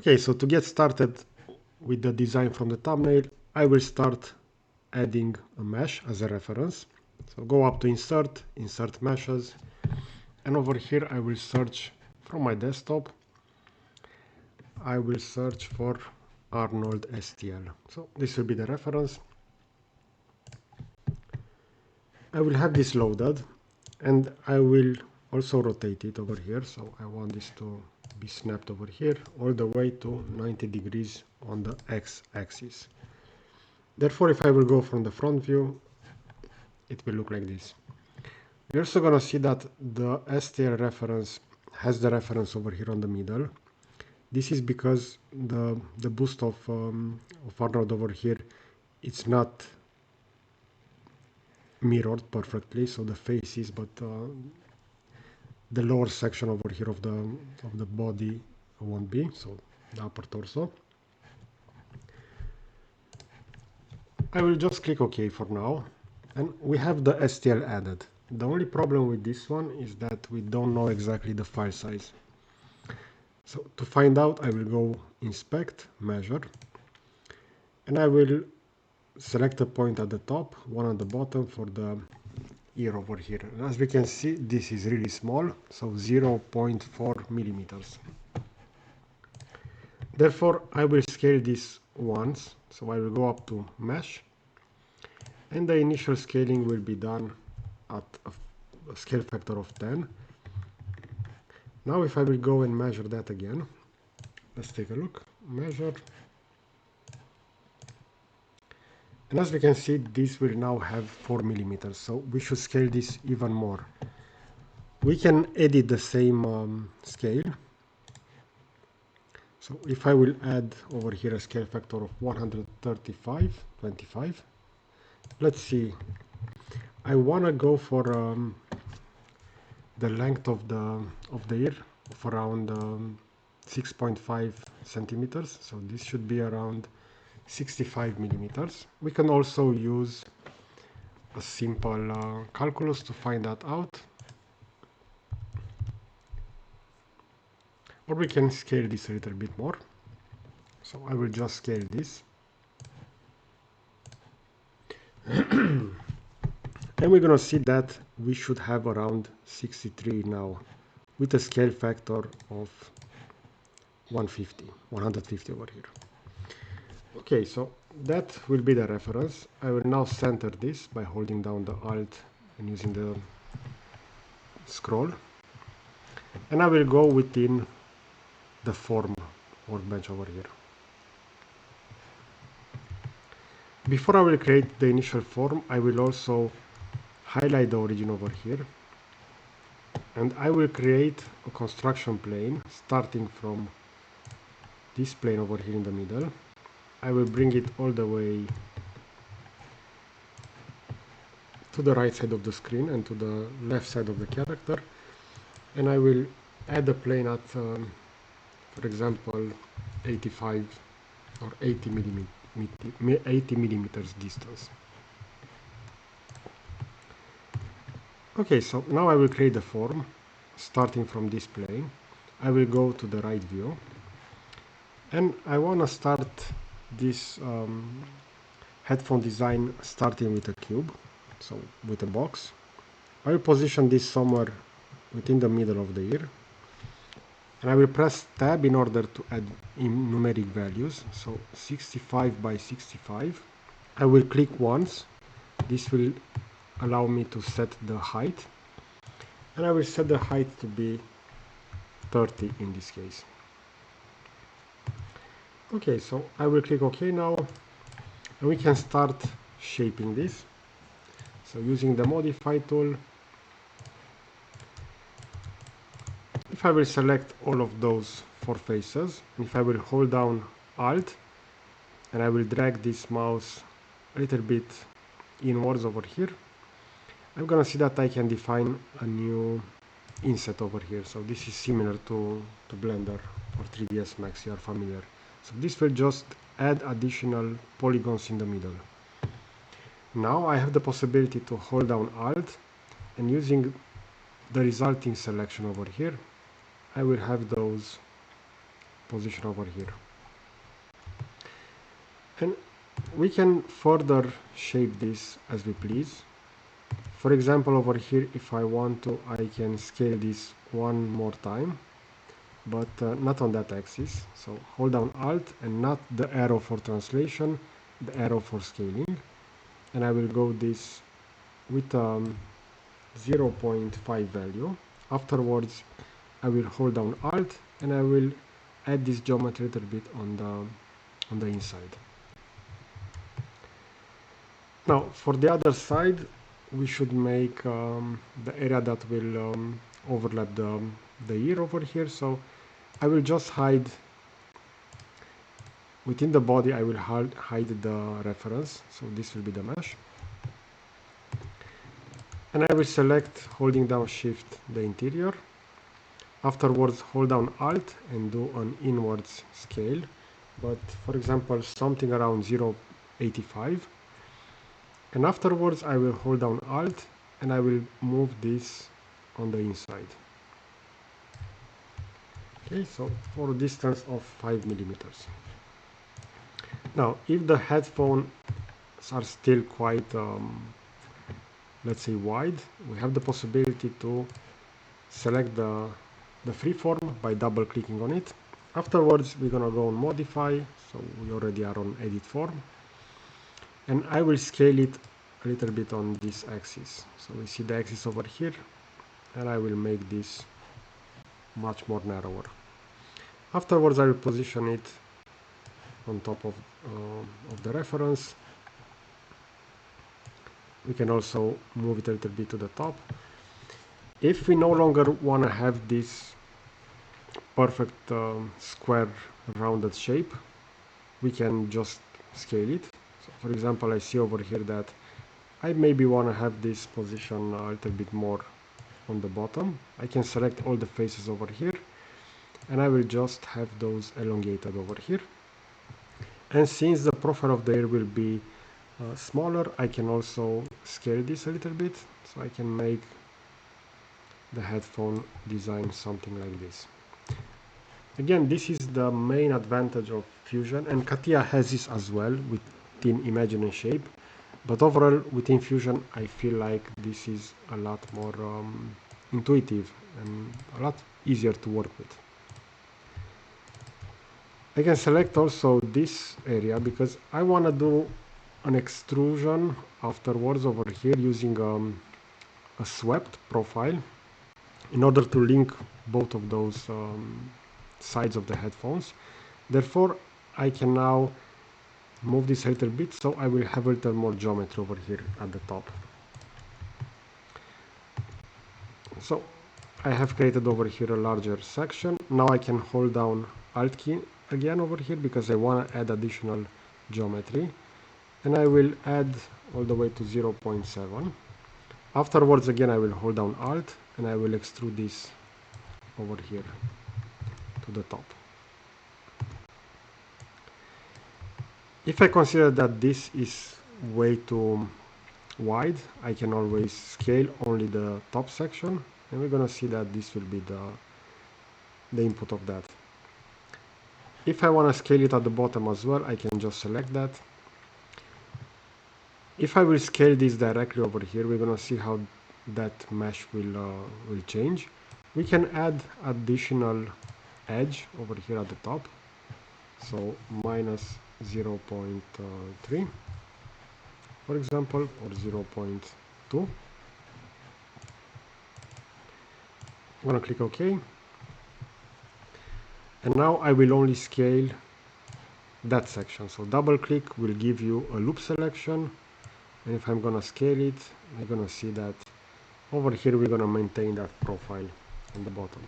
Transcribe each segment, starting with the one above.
Okay, so to get started with the design from the thumbnail, I will start adding a mesh as a reference. So go up to Insert, Insert Meshes, and over here I will search from my desktop. I will search for Arnold STL. So this will be the reference. I will have this loaded, and I will also rotate it over here. So I want this to be snapped over here all the way to 90 degrees on the x-axis. Therefore, if I will go from the front view, it will look like this. We're also going to see that the STL reference has the reference over here on the middle. This is because the boost of Arnold over here, it's not mirrored perfectly, so the faces, but the lower section over here of the body won't be, so the upper torso. I will just click OK for now, and we have the STL added. The only problem with this one is that we don't know exactly the file size. So to find out, I will go Inspect, Measure, and I will select a point at the top, one at the bottom for the ear over here. And as we can see, this is really small, so 0.4 millimeters. Therefore, I will scale this once, so I will go up to Mesh, and the initial scaling will be done at a scale factor of 10. Now if I will go and measure that again, let's take a look, measure. And as we can see, this will now have 4 millimeters, so we should scale this even more. We can edit the same scale. So if I will add over here a scale factor of 135.25, let's see, I want to go for the length of the ear of around 6.5 centimeters, so this should be around 65 millimeters. We can also use a simple calculus to find that out, or we can scale this a little bit more. So I will just scale this. And we're going to see that we should have around 63 now, with a scale factor of 150 over here. Okay, so that will be the reference. I will now center this by holding down the Alt and using the scroll. And I will go within the form workbench over here. Before I will create the initial form, I will also highlight the origin over here. And I will create a construction plane starting from this plane over here in the middle. I will bring it all the way to the right side of the screen and to the left side of the character. And I will add a plane at, for example, 85 or 80 millimeters distance. Okay, so now I will create the form starting from this plane. I will go to the right view, and I want to start this headphone design starting with a cube, so with a box. I will position this somewhere within the middle of the ear, and I will press tab in order to add in numeric values, so 65 by 65. I will click once. This will allow me to set the height, and I will set the height to be 30 in this case. Okay, so I will click OK now, and we can start shaping this. So using the Modify tool, if I will select all of those 4 faces, and if I will hold down Alt, and I will drag this mouse a little bit inwards over here, I'm gonna see that I can define a new inset over here. So this is similar to Blender or 3ds Max, you are familiar. So this will just add additional polygons in the middle. Now I have the possibility to hold down Alt, and using the resulting selection over here, I will have those position over here. And we can further shape this as we please. For example, over here, if I want to, I can scale this one more time, but not on that axis. So hold down Alt and not the arrow for translation, the arrow for scaling. And I will go this with 0.5 value. Afterwards, I will hold down Alt and I will add this geometry a little bit on the inside. Now, for the other side, we should make the area that will overlap the ear over here. So I will just hide, within the body, I will hide the reference. So this will be the mesh. And I will select, holding down Shift, the interior. Afterwards, hold down Alt and do an inwards scale. But for example, something around 0.85. And afterwards, I will hold down Alt and I will move this on the inside. Okay, so for a distance of 5 millimeters. Now, if the headphones are still quite, let's say, wide, we have the possibility to select the freeform by double clicking on it. Afterwards, we're gonna go on modify, so we already are on edit form. And I will scale it a little bit on this axis. So we see the axis over here, and I will make this much more narrower. Afterwards, I will position it on top of the reference. We can also move it a little bit to the top. If we no longer want to have this perfect square rounded shape, we can just scale it. So for example, I see over here that I maybe want to have this position a little bit more on the bottom. I can select all the faces over here and I will just have those elongated over here. And since the profile of the ear will be smaller, I can also scale this a little bit. So I can make the headphone design something like this. Again, this is the main advantage of Fusion, and CATIA has this as well within Imagine and Shape. But overall, within Fusion, I feel like this is a lot more intuitive and a lot easier to work with. I can select also this area because I want to do an extrusion afterwards over here using a swept profile in order to link both of those sides of the headphones. Therefore, I can now move this a little bit, so I will have a little more geometry over here at the top. So I have created over here a larger section. Now I can hold down Alt key again over here because I want to add additional geometry, and I will add all the way to 0.7. Afterwards, again, I will hold down Alt and I will extrude this over here to the top. If I consider that this is way too wide, I can always scale only the top section, and we're gonna see that this will be the input of that. If I want to scale it at the bottom as well, I can just select that. If I will scale this directly over here, we're gonna see how that mesh will change. We can add additional edge over here at the top, so minus 0.3 for example, or 0.2. I'm gonna click OK, and now I will only scale that section. So double click will give you a loop selection, and if I'm gonna scale it, I'm gonna see that over here we're gonna maintain that profile on the bottom.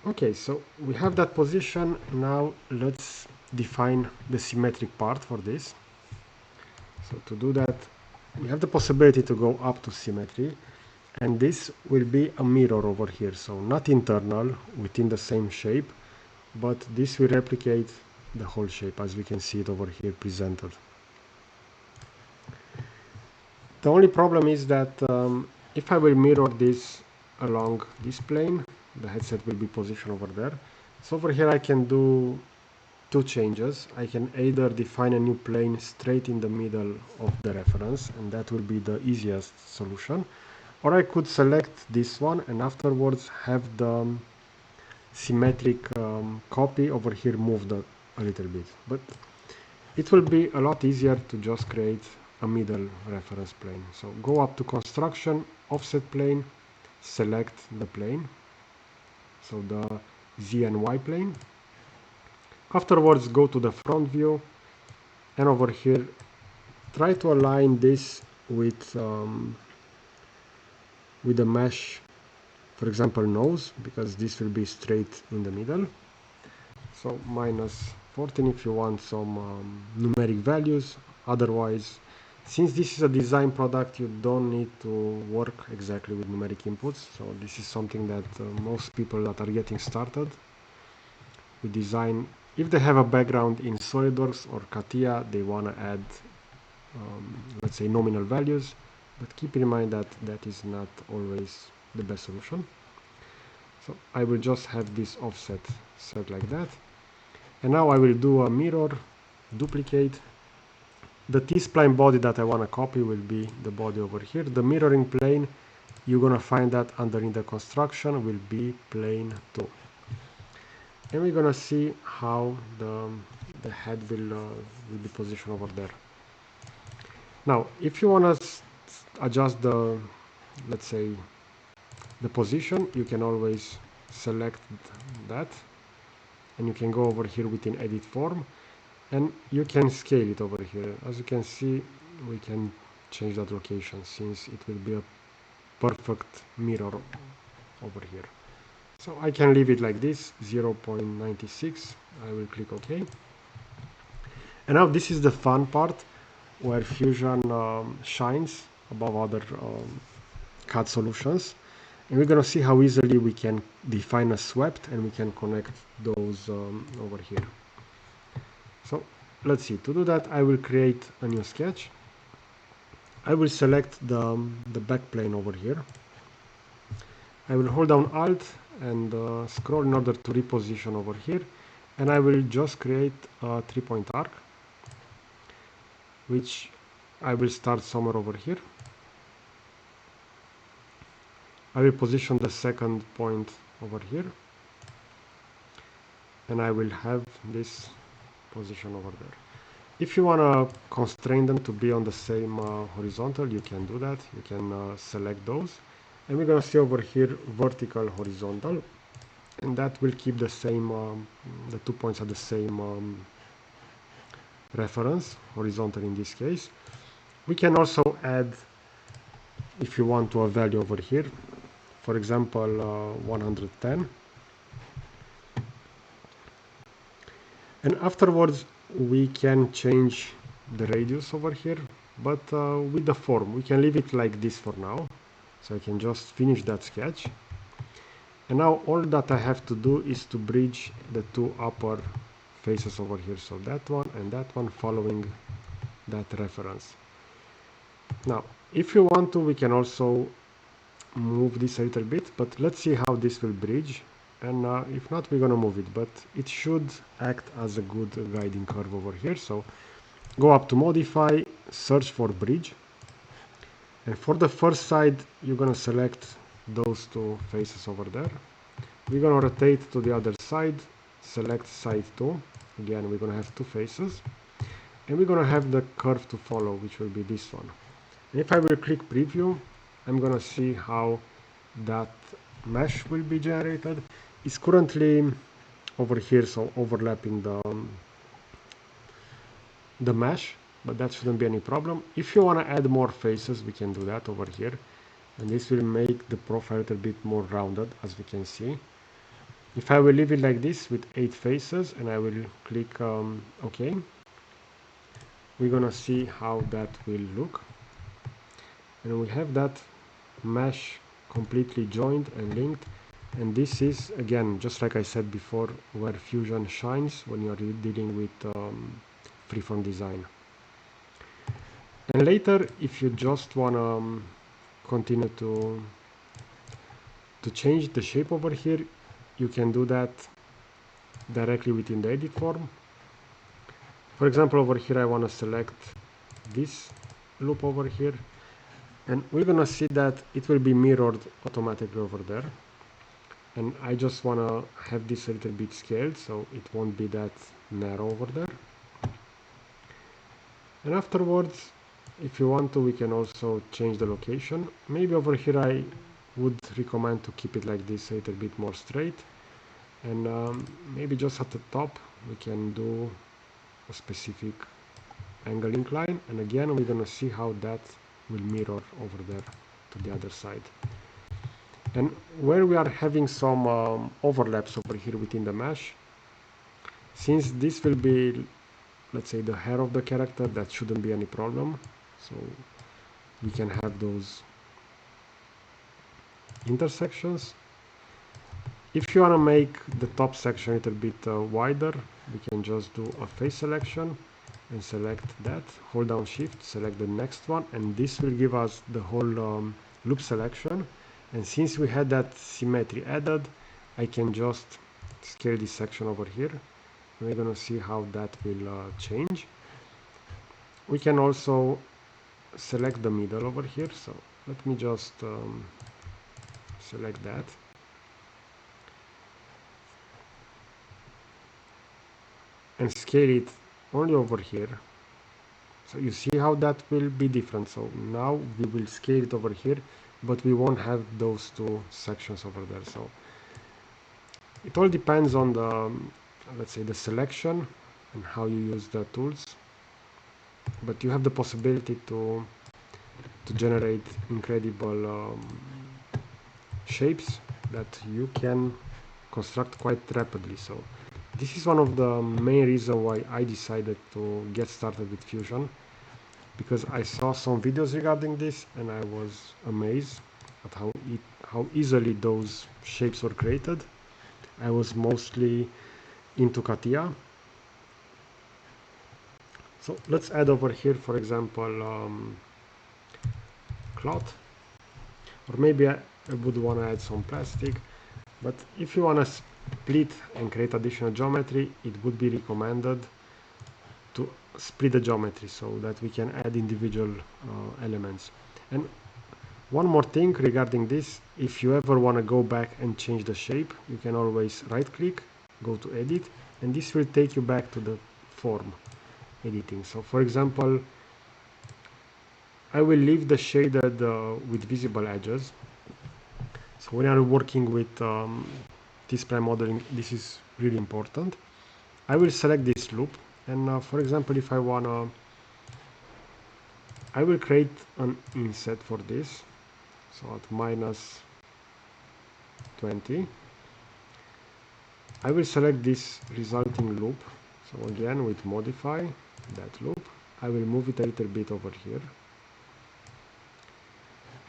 Okay, so we have that position. Now let's define the symmetric part for this. So to do that, we have the possibility to go up to symmetry, and this will be a mirror over here. So not internal within the same shape, but this will replicate the whole shape as we can see it over here presented. The only problem is that if I will mirror this along this plane, the headset will be positioned over there. So over here I can do two changes. I can either define a new plane straight in the middle of the reference, and that will be the easiest solution, or I could select this one and afterwards have the symmetric copy over here moved a little bit, but it will be a lot easier to just create a middle reference plane. So go up to construction, offset plane, select the plane, so the Z and Y plane. Afterwards go to the front view, and over here try to align this with the mesh, for example nose, because this will be straight in the middle. So minus 14 if you want some numeric values. Otherwise, since this is a design product, you don't need to work exactly with numeric inputs. So this is something that most people that are getting started with design, if they have a background in SolidWorks or CATIA, they want to add let's say nominal values, but keep in mind that that is not always the best solution. So I will just have this offset set like that, and now I will do a mirror, duplicate. The t-spline body that I want to copy will be the body over here. The mirroring plane, you're gonna find that underneath the construction will be plane 2, and we're gonna see how the head will be positioned over there. Now, if you want to adjust the, let's say, the position, you can always select that, and you can go over here within edit form, and you can scale it over here. As you can see, we can change that location since it will be a perfect mirror over here. So I can leave it like this, 0.96. I will click OK. And now this is the fun part, where Fusion shines above other CAD solutions, and we're going to see how easily we can define a swept and we can connect those over here. So let's see. To do that, I will create a new sketch. I will select the back plane over here. I will hold down Alt and scroll in order to reposition over here, and I will just create a 3-point arc, which I will start somewhere over here. I will position the second point over here, and I will have this position over there. If you want to constrain them to be on the same horizontal, you can do that. You can select those, and we're going to see over here vertical, horizontal, and that will keep the same, the 2 points at the same reference, horizontal in this case. We can also add, if you want, to a value over here, for example 110, and afterwards we can change the radius over here, but with the form we can leave it like this for now. So I can just finish that sketch, and now all that I have to do is to bridge the two upper faces over here, so that one and that one following that reference. Now if you want to, we can also move this a little bit, but let's see how this will bridge, and if not, we're gonna move it, but it should act as a good guiding curve over here. So go up to modify, search for bridge, and for the first side you're gonna select those two faces over there. We're gonna rotate to the other side, select side 2, again we're gonna have two faces, and we're gonna have the curve to follow, which will be this one. And if I will click preview, I'm gonna see how that mesh will be generated. It's currently over here, so overlapping the mesh, but that shouldn't be any problem. If you want to add more faces, we can do that over here, and this will make the profile a little bit more rounded, as we can see. If I will leave it like this with 8 faces and I will click OK, we're gonna see how that will look, and we have that mesh completely joined and linked. And this is, again, just like I said before, where Fusion shines when you're dealing with freeform design. And later, if you just want to continue to change the shape over here, you can do that directly within the edit form. For example, over here I want to select this loop over here, and we're gonna see that it will be mirrored automatically over there. And I just want to have this a little bit scaled so it won't be that narrow over there. And afterwards, if you want to, we can also change the location. Maybe over here I would recommend to keep it like this, a little bit more straight. And maybe just at the top we can do a specific angle incline, and again we're gonna see how that will mirror over there to the other side. And where we are having some overlaps over here within the mesh, since this will be, let's say, the hair of the character, that shouldn't be any problem. So we can have those intersections. If you want to make the top section a little bit wider, we can just do a face selection and select that, hold down shift, select the next one, and this will give us the whole loop selection. And since we had that symmetry added, I can just scale this section over here. We're gonna see how that will change. We can also select the middle over here, so let me just select that. And scale it only over here. So you see how that will be different. So now we will scale it over here, but we won't have those two sections over there. So it all depends on the, let's say, the selection and how you use the tools. But you have the possibility to generate incredible shapes that you can construct quite rapidly. So this is one of the main reasons why I decided to get started with Fusion, because I saw some videos regarding this and I was amazed at how easily those shapes were created. I was mostly into CATIA. So let's add over here, for example, cloth, or maybe I would want to add some plastic. But if you want to split and create additional geometry, it would be recommended to split the geometry so that we can add individual elements. And one more thing regarding this, if you ever want to go back and change the shape, you can always right click, go to edit, and this will take you back to the form editing. So for example, I will leave the shaded with visible edges. So when I'm working with t-spline modeling, this is really important. I will select this loop, and for example, if I wanna, I will create an inset for this. So at -20, I will select this resulting loop. So again, with modify that loop, I will move it a little bit over here.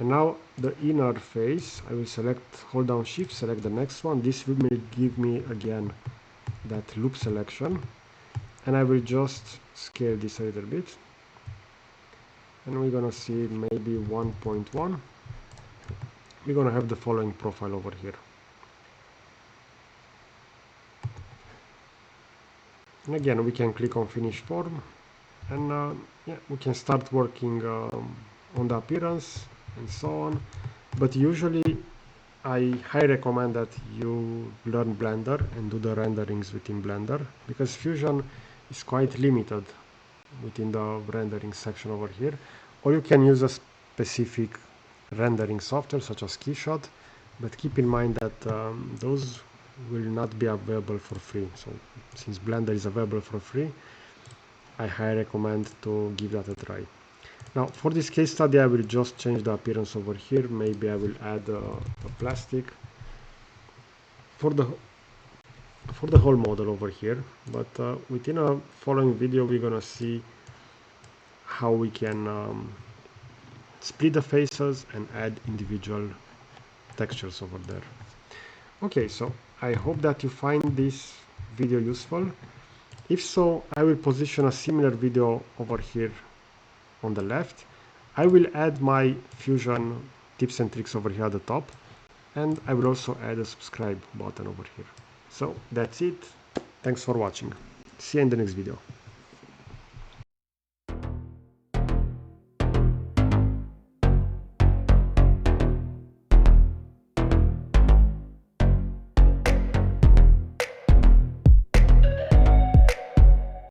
And now the inner face, I will select, hold down shift, select the next one. This will give me again that loop selection, and I will just scale this a little bit, and we're gonna see maybe 1.1. We're gonna have the following profile over here. And again, we can click on finish form, and yeah, we can start working on the appearance and so on. But usually I highly recommend that you learn Blender and do the renderings within Blender, because Fusion is quite limited within the rendering section over here. Or you can use a specific rendering software such as Keyshot, but keep in mind that those will not be available for free. So since Blender is available for free, I highly recommend to give that a try. Now for this case study, I will just change the appearance over here. Maybe I will add a plastic for the whole model over here, but within a following video we're gonna see how we can split the faces and add individual textures over there. Okay, so I hope that you find this video useful. If so, I will position a similar video over here on the left. I will add my Fusion tips and tricks over here at the top, and I will also add a subscribe button over here. So that's it. Thanks for watching. See you in the next video.